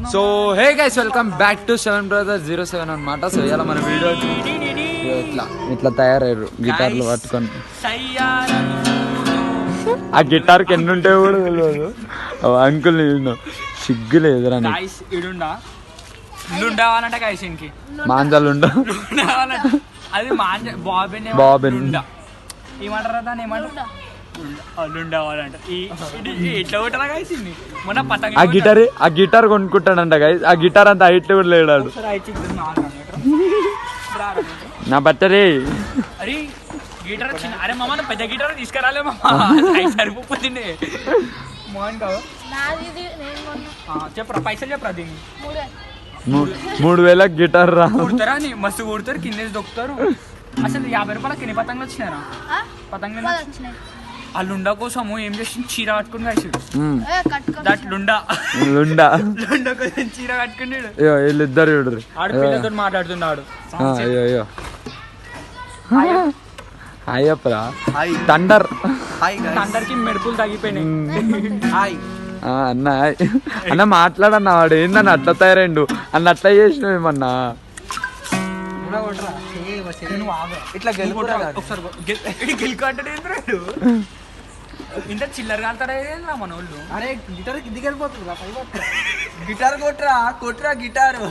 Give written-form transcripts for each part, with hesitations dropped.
So hey guys welcome back to 7 Brothers 07 అన్నమాట. So ఇలా మన వీడియో ఇట్లా తయారయ్యారు గిటార్లు పట్టుకొని. ఆ గిటార్కి ఎన్ని ఉంటాయో కూడా తెలియదు. అంకుల్ నేను సిగ్గు లేదురా మాంజాలు అది బాబెన్ ఏమంటారా దాన్ని ఏమంటారు ఆ గిటార్ కొనుక్కుంటాడంట గైస్. ఆ గిటార్ అంత హైట్ కూడా లేడాడు. నా బట్టరే అరే గిటార్ అరే మామ పెద్ద గిటార్ తీసుకురాలే మామ సరిపోతుంది. చెప్పరా పైసలు చెప్పరా దీన్ని 3000 గిటార్ రా కుడతారా మస్తు కుడతారు కిందేసి దొక్కుతారు. అసలు 50 రూపాయలకి ఎన్ని పతంగులు వచ్చినారా? పతంగులు ఆ లుండా కోసము ఏం చేసి చీర కట్టుకుని రాసాడు. దట్ లుండా కోసం చీర కట్టుకున్నాడు. వీళ్ళిద్దరు ఆడు పిల్లతో మాట్లాడుతున్నాడు. అయ్యప్పరా థండర్ కి మెరుపులు తగ్గిపోయినాయి. అన్న మాట్లాడన్నా వాడు ఏందన్న అట్లా తయారైండు అన్న అట్లా చేసినావు ఏమన్నా. ఇట్లా గెలుకుంటాడు ఇంత చిల్లర కాలుతారా మన వాళ్ళు. అరే గిటార్ కిందికి వెళ్ళిపోతుందా? గిటార్ కొట్రా గిటారు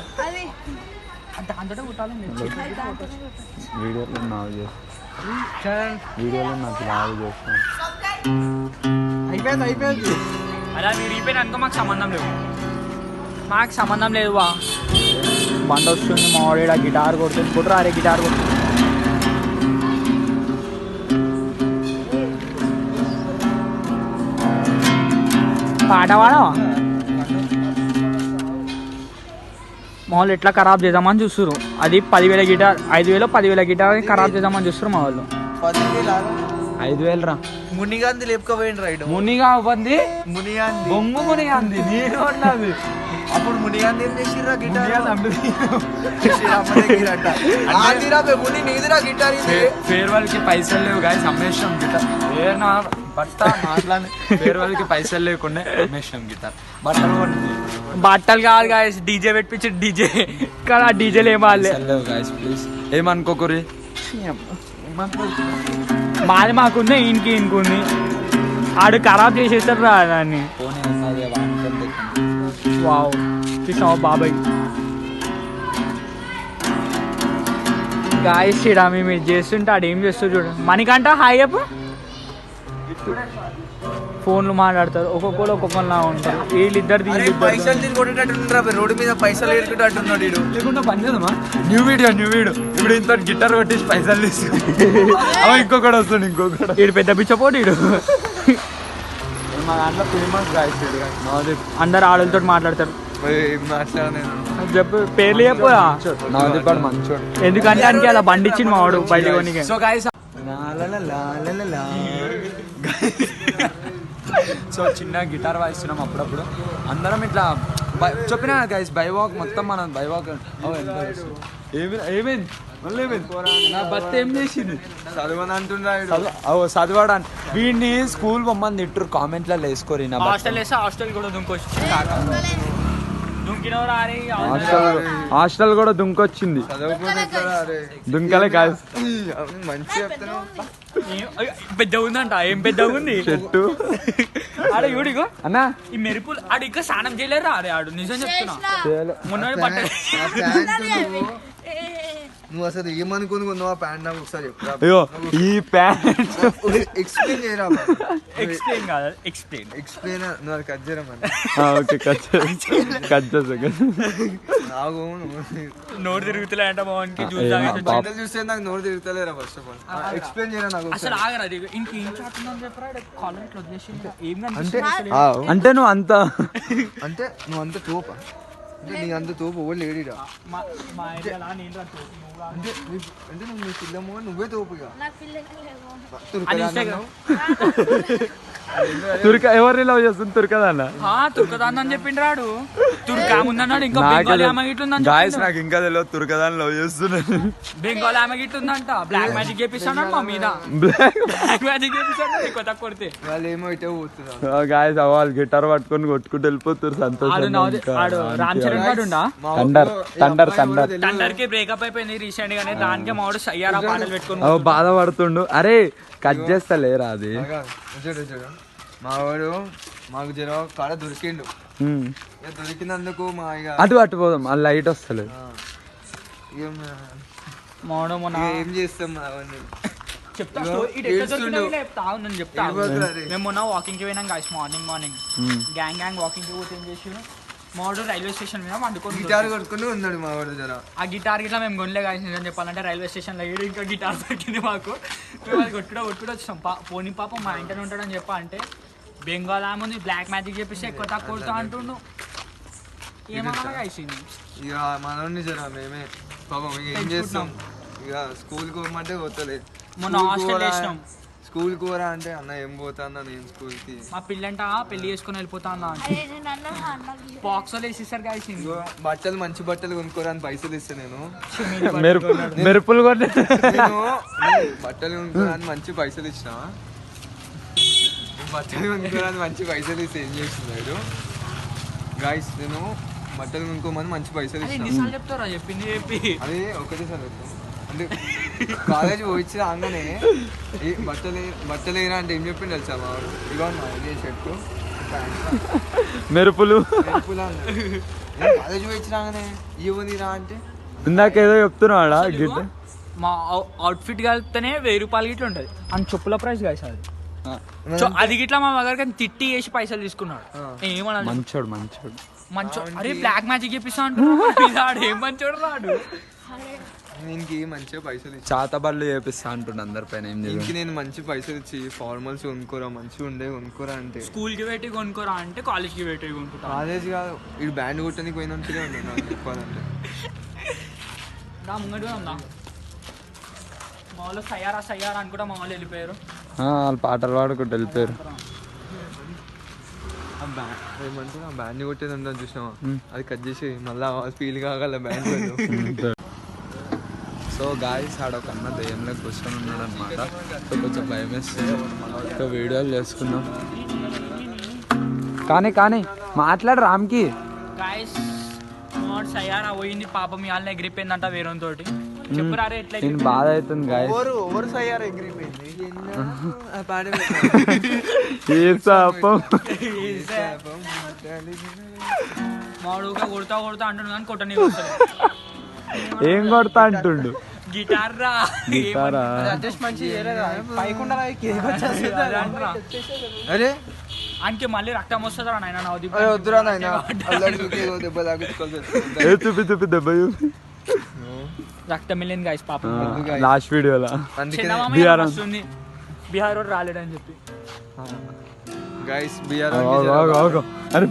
దాంతో కొట్టాలి. వీడియోలో నాకు చేస్తాను. అయిపోయింది అలా మీరు అయిపోయినా అనుకో మాకు సంబంధం లేదు వా. బండ వస్తుంది మా వాడు గిటార్ కొడుతుంది. కొట్టరా అరే గిటార్ కొడుతుంది. పాట పాడవా? మా వాళ్ళు ఎట్లా ఖరాబ్ చేద్దామని చూస్తున్నారు. అది 10,000 గిటార్ 5,000 10,000 గిటార్ ఖరాబ్ చేద్దామని చూస్తారు మా వాళ్ళు. 5,000 రా. మునిగాంది లేపుకోపోయింది రైడ్. మునిగాంది బొమ్మ మునిగాంది నేను ఉన్నది. అప్పుడు మునిగాంది ఏం చేసిర్రా గిటార్ ఫేర్వెల్ కి పైసలు లేవు గాయస్ అమ్మేసాం గిటార్. ఫేర్వెల్ కి పైసలు లేకుండా అమ్మేసాం గిటార్. బట్టలు కాదు గాయస్ డీజే పెట్టించి డీజే కానీ ఆ డీజేలు ఏం లేవు గాయస్ ప్లీజ్ ఏమనుకోకరి. మాది మాకుంది ఈయనకి ఆడు ఖరాబ్ చేసేస్తారు రా దాన్ని. వావ్ చూసావా బాబాయ్ గాయస్ ఇడా మేము ఇది చేస్తుంటే ఆడు ఏం చేస్తారు చూడండి. మనకంట హాయ్ చెప్పు. ఫోన్లు మాట్లాడతారు ఒక్కొక్కరు ఒక్కొక్కలా ఉంటారు. వీళ్ళిద్దరు రోడ్డు మీద పైసలు ఎడుకుంటున్నాడు. లేకుండా పని చేద్దామా? న్యూ వీడియో ఇప్పుడు ఇంత గిటార్ కొట్టేసి పైసలు తీసుకుని ఇంకొకటి వస్తుంది. వీడు పెద్ద పిచ్చపోడు. వీడు మా దాంట్లో ఫేమస్ గాయస్ అందరు ఆడలతో మాట్లాడతారు. చెప్పు పేర్లు చెప్పు. మంచోడు ఎందుకంటే దానికి అలా బండి ఇచ్చింది మా వాడు బయట కొనికి. సో చిన్న గిటార్ వాయిస్తున్నాం అప్పుడప్పుడు అందరం ఇట్లా చెప్పినా గైస్ బైవాక్ మొత్తం మనం బైవాక్. ఏమైంది నా భర్త ఏం చేసింది? చదవని అంటున్నాడు. చదవడానికి వీడిని స్కూల్ బొమ్మని తిట్టరు కామెంట్లలో వేసుకోరు. హాస్టల్ కూడా హాస్టల్ కూడా దుంకొచ్చింది. దుంకలే కాదు పెద్ద ఉందంట. ఏం పెద్ద ఉంది చెట్టు ఆడ చూడిగో అన్నా. ఈ మెరుపులు ఆడు ఇంకా స్నానం చేయలేరు. అరే ఆడు నిజం చెప్తున్నా మొన్న బట్టలు నువ్వు అసలు ఏమనుకుని కొన్నావా ప్యాంట్ నాకు ఒకసారి చెప్తా. అయ్యో ఈ ప్యాంట్ ఎక్స్ప్లెయిన్ చేయరా. ఎక్స్ప్లెయిన్ కాదు ఎక్స్ప్లెయిన్ నువ్వు అది కట్ చేయరా. ఓకే కట్ నోరు తిరుగుతులే అంట మోహన్కి చూస్తే నాకు నోరు తిరుగుతలేరా. ఫస్ట్ ఆఫ్ ఆల్ ఎక్స్ప్లెయిన్ చేయరా నాకు. అసలు ఆగరా ఇంకేం చాటున్నాను చెప్పరా. కాలేజ్ వదిలేసి ఏం అంటే నువ్వు అంత తోపా అంటే నీ అంత తోపు ఎవరు లేడీరా. అంటే నువ్వు నీ పిల్లమ్మ నువ్వే తోపుగా ఎవరిని లవ్ చేస్తుంది తుర్కదన్న తుర్కదాన్ని అని చెప్పిండు రాడు తుర్కా ముందన్నాడు ఇంకా బెంగాలీ ఆమె గిట్లుందని గాయస్ నాకు ఇంకా తెలియదు తుర్కదాన్ని లవ్ చేస్తున్నాను బెంగాలీ ఆమె గిట్లుందంట బ్లాక్ మ్యాజిక్ చేపిస్తాడు మా మీద బ్లాక్ మ్యాజిక్ చేపిస్తాడు ఎక్కువ తక్కువ కొడితే వాళ్ళు ఏమో ఇటే పోతున్నారు గాయస్ వాళ్ళు గిటార్ పట్టుకొని కొట్టుకుంటూ వెళ్ళిపోతారు రామ్ చరణ్ గారు థండర్ కి బ్రేకప్ అయిపోయింది రీసెంట్ గానే దానికి మావాడు సయ్యారా పాటలు పెట్టుకుని బాధపడుతుండు అరే కట్ చేస్తా లేరా అది చూడు చూడు మా వాడు మాకు జర కాడ దొరికిండు ఇక దొరికినందుకు మా ఇక అటు పోదాం ఆ లైట్ వస్తలేదు ఏం మావాడు మొన్న ఏం చేస్తాం అవన్నీ చెప్తా మేము మొన్న వాకింగ్ కి పోయినాం గాయస్ మార్నింగ్ గ్యాంగ్ వాకింగ్ కి పోతే ఏం చేసి మావాడు రైల్వే స్టేషన్ మీద వండుకొని గిటార్ కొట్టుకుని ఉన్నాడు మా వాడు జర ఆ గిటార్ గిట్లా మేము కొనలే గాయస్ నిజం చెప్పాలంటే రైల్వే స్టేషన్ లో ఏడు ఇంకా గిటార్ దొరికింది మాకు మేము అది కొట్టుడా వచ్చాం పోనీ పాప మా ఇంటర్ ఉంటాడని చెప్పా అంటే బెంగాల్ ఆమె బ్లాక్ మ్యాజిక్ చెప్పేసి ఎక్కువ తక్కువ కొడతా అంటుండు ఏమన్నా గాయస్ ఇక మనోడిని జర మేమే పాపం ఇక ఏం చేస్తాం ఇక స్కూల్కి పోమంటే పోతలేదు మొన్న హాస్టల్ వేసినాం స్కూల్ కూర అంటే అన్న ఏం పోతా అన్న నేను స్కూల్ కి మా పిల్లంట పెళ్లి చేసుకుని వెళ్ళిపోతా అన్న బాక్స్ లో వేసేసారు గాయస్ బట్టలు మంచి బట్టలు కొనుక్కోరాని పైసలు ఇస్తే నేను మెరుపులు కూడా నేను బట్టలు కొనుక్కోరాని మంచి పైసలు ఇచ్చిన బట్టలు కొనుక్కోరాని మంచి పైసలు ఇస్తే ఏం చేస్తున్నాడు గాయస్ నేను బట్టలు కొనుక్కోమని మంచి పైసలు ఇచ్చిన చెప్తారా చెప్పింది అదే ఒకటేసారి చెప్తాను అంటే కాలేజ్ పోయిచ్చి రాగానే బట్టలు ఏరా అంటే ఏం చెప్పింది తెలుసా మా వాడు ఇగో మా ఇదే షర్టు మెరుపులు కాలేజ్ పోయిచ్చి రాగానే ఇవ్వనిరా అంటే ఇందాకేదో చెప్తున్నాడా గిట్ మా అవుట్ఫిట్ కలిపితేనే 1000 రూపాయలు గిట్ల ఉంటుంది అని చెప్పుల ప్రైస్ కాదు అది అది గిట్లా మా దగ్గర తిట్టి వేసి పైసలు తీసుకున్నాడు ఏమన్నా మంచోడు అరే బ్లాక్ మ్యాజిక్ చెప్పిస్తా అంటున్నాడు ఏం మంచోడు రాడు దీనికి మంచిగా పైసలు ఇచ్చి చాతబళ్ళు చేపిస్తా అంటుండే అందరిపైన ఏం దీనికి నేను మంచి పైసలు ఇచ్చి ఫార్మల్స్ కొనుక్కోరా మంచిగా ఉండే కొనుక్కోరా అంటే స్కూల్ కి పెట్టి కొనుక్కోరా అంటే కాలేజ్ కి పెట్టి కొనుక్కుంటా కాలేజ్ కాదు ఇటు బ్యాండ్ కొట్టడానికి పోయినట్టుగా ఉండే నాకు చెప్పాలంటే నా ముంగడుగా ఉందా మా వాళ్ళు సయ్యారా అనుకుంటా మా వాళ్ళు వెళ్ళిపోయారు వాళ్ళు పాటలు పాడుకుంటూ వెళ్ళిపోయారు ఏమంటే ఆ బ్యాండ్ కొట్టేది ఉంటుంది చూసినావా అది కట్ చేసి మళ్ళీ ఫీల్ కాగల బ్యాండ్ సో గాయస్ ఆడ ఒక అన్న దయ్యంలో కూర్చొని ఉన్నాడు అనమాట సో కొంచెం భయం వేస్తుంది సో వీడియోలు చేసుకున్నాం కానీ మాట్లాడు రామ్కి గాయస్ సయ్యారా పోయింది పాపం ఇవాళ ఎగిరిపోయిందంట వేరే తోటి చెప్పురారే ఎట్లా నేను బాధ అవుతుంది గాయస్ మాడుగా కొడతా అంటుండు కానీ కొట్టని ఏం కొడతా అంటుండు గిటారా అరే ఆయనకి మళ్ళీ రక్తం వస్తుందా నాయన వద్దురా నాయన దెబ్బ చూపి దెబ్బ రక్తం వెళ్ళింది గాయస్ పాపం లాస్ట్ వీడియోలో బీహార్ రోడ్ రాలేడని చెప్పి గైస్ బీహార్ అరే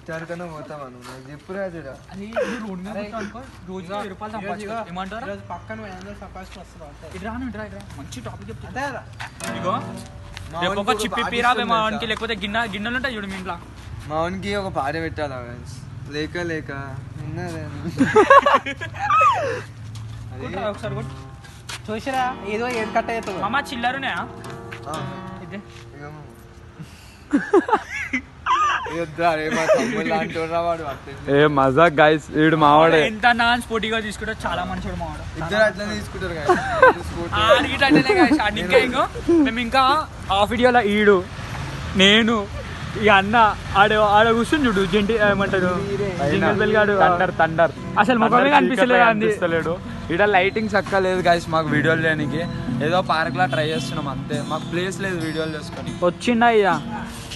గిటార్ కన్నా పోతామను నాకు చెప్పురా జరా మంచి టాపిక్ చెప్తా ఇగో ఒక చిప్పి పీరా మావానికి లేకపోతే గిన్నెలు ఉంటాయి చూడు మీ ఇంట్లో మావానికి ఒక పాట పెట్టాలా లేక ఒకసారి చూసిరా ఏదో ఏడు కట్ట అవుతుంది అమ్మ చిల్లరునే ఇదే ఏ మజా గైస్ వీడు మావాడే ఎంత నాన్ స్పోర్టీగా తీసుకుంటే చాలా మంచివాడు మావాడు ఇద్దరు అట్లా తీసుకుంటారు మేము ఇంకా ఆ వీడియోలో ఈడు నేను ఇక అన్న ఆడ కూర్చుని చూడు జంటి ఏమంటాడు థండర్ అసలు ముఖమే కనిపిస్తలేడు ఇక్కడ లైటింగ్ చక్కగా లేదు గైస్ మాకు వీడియోలు చేయడానికి ఏదో పార్క్ లా ట్రై చేస్తున్నాం అంతే మాకు ప్లేస్ లేదు వీడియోలు చేసుకొని వచ్చిండా ఇక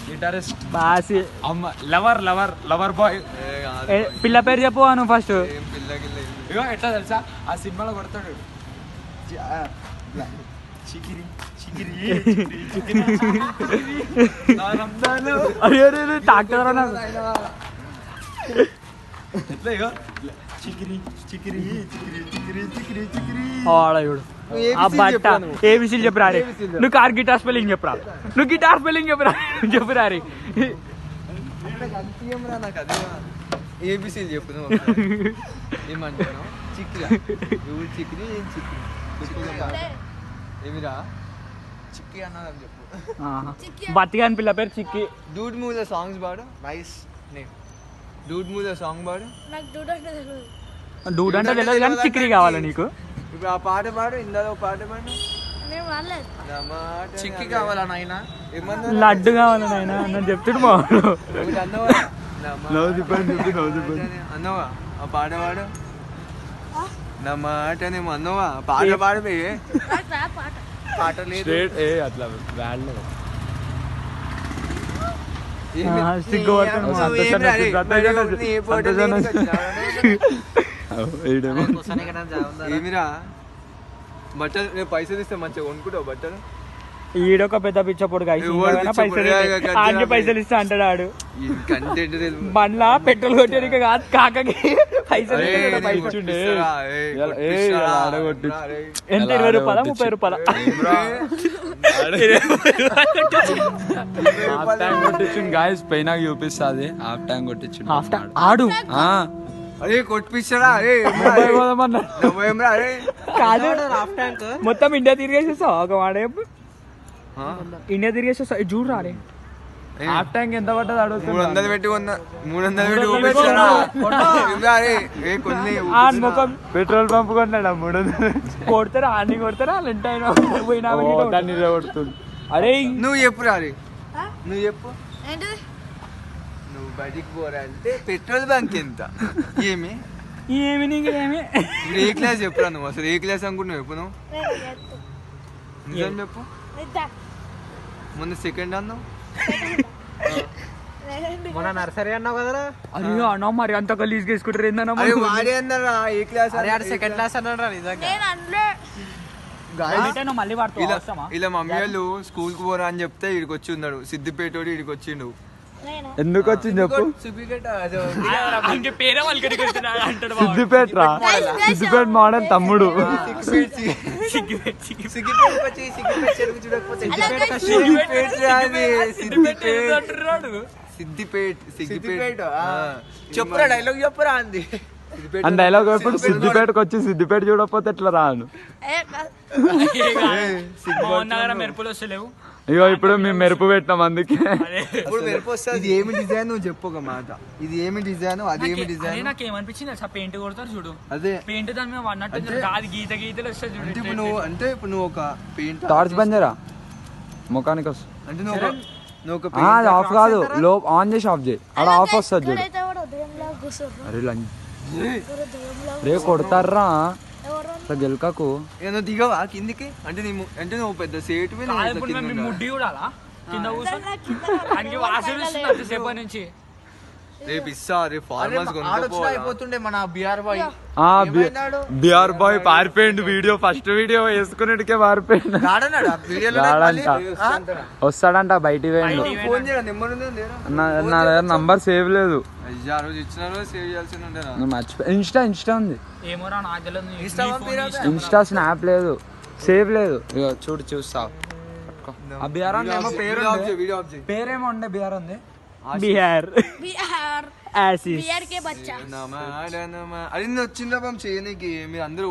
గిటారిస్ట్ బాసి అమ్మ లవర్ బాయ్ పిల్ల పేరు చెప్పు నువ్వు ఫస్ట్ ఇగో ఎట్లా తెలుసా ఆ సినిమాలో కొడతాడు ఆడయుడు ఆ బట్ట ఏబిసిలు చెప్పరా రే నువ్వు కార్ గిటార్ స్పెల్లింగ్ చెప్పరా నువ్వు గిటార్ స్పెల్లింగ్ చెప్పరా చెప్పురా రే నాకు అదే ఏబిసీలు చెప్పు నువ్వు ఏమంటున్నావు చిక్కిరా ఎవరు చిక్కిరి ఏం చిక్కిరి ఏమిరా చిక్కి అన్నదని చెప్పు బతిగా అని పిల్ల పేరు చిక్కి డూడ్ మూవీలో సాంగ్స్ పాడు నైస్ నేమ్ డూడ్ మూవీలో సాంగ్ పాడు డూడ్ అంటే తెలియదు కానీ చిక్కిరి కావాలి నీకు ఇప్పుడు ఆ పాట పాడు ఇందాలో పాట పాడు చిక్కి కావాలా నాయన ఏమన్నా లడ్డు కావాలి నాయన అని చెప్తుడు బాగుడు అన్నవా అన్నవా ఆ పాట పాడు నా మాటనేమో అన్నవా పాట పాడమే పాట లేదు అట్లా సిగ్గు ఏమిరా బట్టలు రేపు పైసలు ఇస్తే మంచిగా కొనుక్కుంటావు బట్టలు ఈడొక పెద్ద పిచ్చపోడు పైసలు పైసలు ఇస్తా అంటాడు ఆడు కంటెంట్ బండ్లా పెట్రోల్ కొట్టేది కాదు కాకకి పైసలు ఎంత 20 రూపాయల 30 రూపాయల గాయస్ పైన చూపిస్తుంది హాఫ్ టైం కొట్టించు ఆడు అరే కొట్టిస్తారా అరే అరే కాదు మొత్తం ఇండియా తిరిగేసేస్తావు ఒక మాట ఇండియా తిరిగేసేస్తావు చూడరా రే హాఫ్ ట్యాంక్ ఎంత పడ్డది అడుగుతుంది 300 పెట్టి 300 పెట్టి చూపిస్తారా కొన్ని ముఖం పెట్రోల్ పంప్ కొన్నాడు 300 కొడతారా అన్ని కొడతారా ఎంతైనా పోయినా దాన్ని కొడుతుంది అరే నువ్వు చెప్పురా అరే నువ్వు చెప్పు నువ్వు బయటికి పోరా అంటే పెట్రోల్ బంక్ ఎంత ఏమి ఏమి నీకేమి ఇప్పుడు ఏ క్లాస్ చెప్పురా నువ్వు అసలు ఏ క్లాస్ అనుకుంటున్నావు చెప్పు నువ్వు నిజం చెప్పు మొన్న సెకండ్ అన్నావు మన నర్సరీ అన్నావు కదరా అరే అన్నా మరి అంత గలీజ్ చేసుకుంటారు ఏందన్నా అరే వాడే అన్నారా ఏ క్లాస్ అరే ఆడ సెకండ్ క్లాస్ అన్నాడు నిజంగా మళ్ళీ వాడుతావా ఇలా మమ్మీ వాళ్ళు స్కూల్ కు పోరా అని చెప్తే ఇడికి వచ్చి ఉన్నాడు సిద్దిపేట ఇడికి వచ్చిండు ఎందుకు వచ్చింది చెప్పు సిద్దిపేట పేరే వాళ్ళకి సిద్దిపేట రా సిద్దిపేట మోడల్ తమ్ముడు సిద్దిపేట చెప్పురా డైలాగ్ చెప్పురా అంది అని డైలాగ్ ఎప్పుడు సిద్దిపేటకు వచ్చి సిద్దిపేట చూడకపోతే ఎట్లా రాను మెరుపులు వస్తలేవు ఇగో ఇప్పుడు మేము మెరుపు పెట్టాం అందుకే ఇప్పుడు మెరుపు వస్తుంది ఇది ఏమి డిజైన్ నువ్వు చెప్పు ఒక మాట ఇది ఏమి డిజైన్ అదేమి డిజైన్ నాకు ఏమనిపించింది అసలు పెయింట్ కొడతారు చూడు అదే పెయింట్ దాని మీద అన్నట్టు కాదు గీత గీతలు వస్తాయి చూడు అంటే ఇప్పుడు నువ్వు ఒక పెయింట్ టార్చ్ బంద్ చేయరా ముఖానికి వస్తుంది అంటే నువ్వు ఒక అది ఆఫ్ కాదు లో ఆన్ చేసి ఆఫ్ చేయి అక్కడ ఆఫ్ వస్తుంది చూడు అరే రే కొడతారా గెలకకు ఏదో దిగవా కిందికి అంటే నువ్వు పెద్ద సేటు ముడ్డి చూడాలా కింద కూర్చొని వాసన సేపటి నుంచి రేపు ఇస్తా రేపు ఫార్మర్స్ అయిపోతుండే మన బిఆర్ బాయ్ బిఆర్ బాయ్ పారిపోయిండు వీడియో ఫస్ట్ వీడియో వేసుకునేటికే పారిపోయిండు వస్తాడంట బయటికి పోయిండు ఫోన్ చేయడం నెంబర్ ఉంది నా దగ్గర నంబర్ సేవ్ లేదు ఆ రోజు ఇచ్చిన రోజు సేవ్ చేయాల్సి ఉండే మర్చిపోయి ఇన్స్టా ఉంది ఏమోరా నాకు తెలియదు ఇన్స్టా స్నాప్ లేదు సేవ్ లేదు ఇగో చూడు చూస్తా ఆ బిఆర్ ఏమో పేరేమో ఉండే బిఆర్ ఉంది బిహార్ అది వచ్చిందా చేయనీకి మీరు అందరూ